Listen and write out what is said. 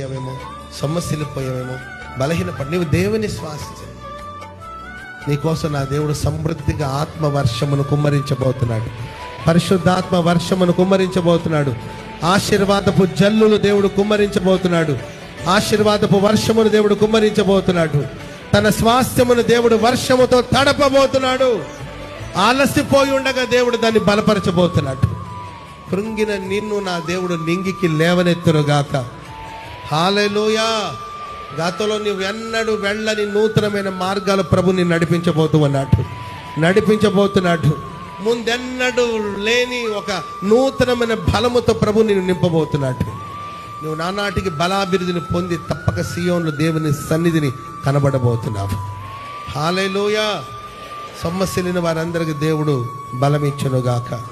పోయావేమో, సొమ్మసిల్లిపోయావేమో, బలహీనపడి నీవు దేవుని శ్వాసించు. నీకోసం నా దేవుడు సమృద్ధిగా ఆత్మ వర్షమును కుమ్మరించబోతున్నాడు. పరిశుద్ధాత్మ వర్షమును కుమ్మరించబోతున్నాడు. ఆశీర్వాదపు జల్లులు దేవుడు కుమ్మరించబోతున్నాడు. ఆశీర్వాదపు వర్షమును దేవుడు కుమ్మరించబోతున్నాడు. తన స్వాస్థ్యమును దేవుడు వర్షముతో తడపబోతున్నాడు. ఆలసిపోయి ఉండగా దేవుడు దాన్ని బలపరచబోతున్నాడు. కృంగిన నిన్ను నా దేవుడు నింగికి లేవనెత్తునుగాక. హల్లెలూయా. గతంలో నీవు ఎన్నడూ వెళ్ళని నూతనమైన మార్గాల ప్రభుని నడిపించబోతున్నాడు. ముందెన్నడూ లేని ఒక నూతనమైన బలముతో ప్రభు నిన్ను నింపబోతున్నాడు. నువ్వు నానాటికి బలాభివృద్ధిని పొంది తప్పక సీయోనులో దేవుని సన్నిధిని కనబడబోతున్నావు. హల్లెలూయా. సొమ్మసిల్లిన వారందరికీ దేవుడు బలమిచ్చునుగాక.